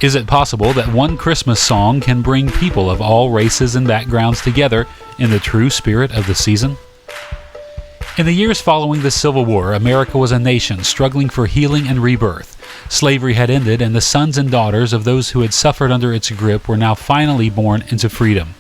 Is it possible that one Christmas song can bring people of all races and backgrounds together in the true spirit of the season? In the years following the Civil War, America was a nation struggling for healing and rebirth. Slavery had ended, and the sons and daughters of those who had suffered under its grip were now finally born into freedom.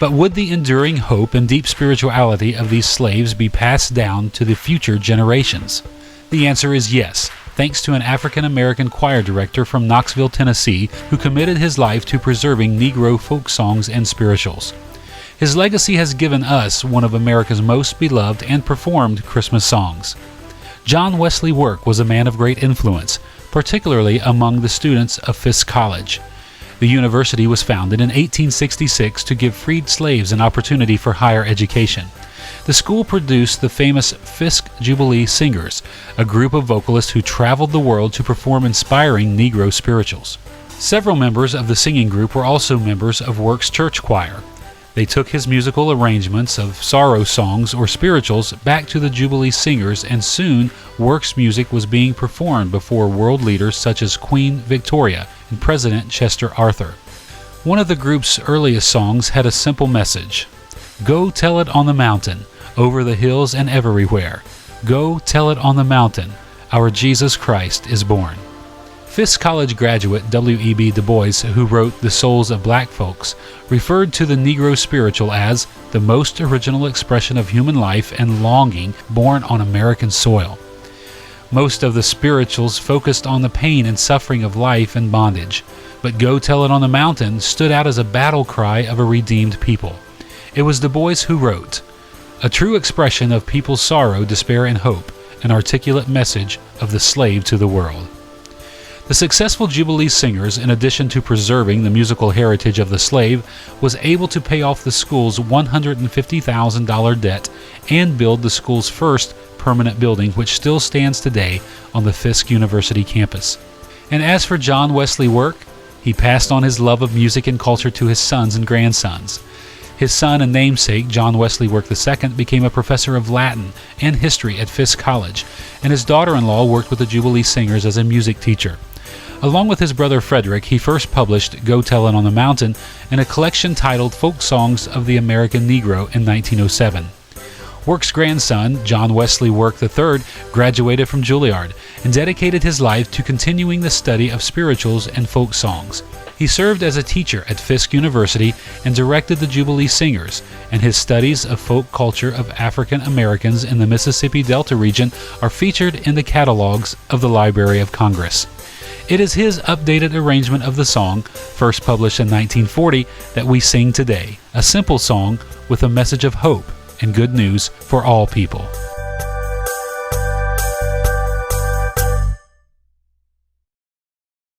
But would the enduring hope and deep spirituality of these slaves be passed down to the future generations? The answer is yes, thanks to an African-American choir director from Knoxville, Tennessee, who committed his life to preserving Negro folk songs and spirituals. His legacy has given us one of America's most beloved and performed Christmas songs. John Wesley Work was a man of great influence, particularly among the students of Fisk College. The university was founded in 1866 to give freed slaves an opportunity for higher education. The school produced the famous Fisk Jubilee Singers, a group of vocalists who traveled the world to perform inspiring Negro spirituals. Several members of the singing group were also members of Work's church choir. They took his musical arrangements of sorrow songs or spirituals back to the Jubilee Singers, and soon Work's music was being performed before world leaders such as Queen Victoria and President Chester Arthur. One of the group's earliest songs had a simple message: "Go tell it on the mountain, over the hills and everywhere. Go tell it on the mountain, our Jesus Christ is born." Fisk College graduate W.E.B. Du Bois, who wrote The Souls of Black Folks, referred to the Negro spiritual as the most original expression of human life and longing born on American soil. Most of the spirituals focused on the pain and suffering of life and bondage, but "Go Tell It on the Mountain" stood out as a battle cry of a redeemed people. It was Du Bois who wrote, "A true expression of people's sorrow, despair, and hope, an articulate message of the slave to the world." The successful Jubilee Singers, in addition to preserving the musical heritage of the slave, was able to pay off the school's $150,000 debt and build the school's first permanent building, which still stands today on the Fisk University campus. And as for John Wesley Work, he passed on his love of music and culture to his sons and grandsons. His son and namesake, John Wesley Work II, became a professor of Latin and history at Fisk College, and his daughter-in-law worked with the Jubilee Singers as a music teacher. Along with his brother Frederick, he first published "Go Tell It on the Mountain" in a collection titled Folk Songs of the American Negro in 1907. Work's grandson, John Wesley Work III, graduated from Juilliard and dedicated his life to continuing the study of spirituals and folk songs. He served as a teacher at Fisk University and directed the Jubilee Singers, and his studies of folk culture of African Americans in the Mississippi Delta region are featured in the catalogs of the Library of Congress. It is his updated arrangement of the song, first published in 1940, that we sing today, a simple song with a message of hope and good news for all people.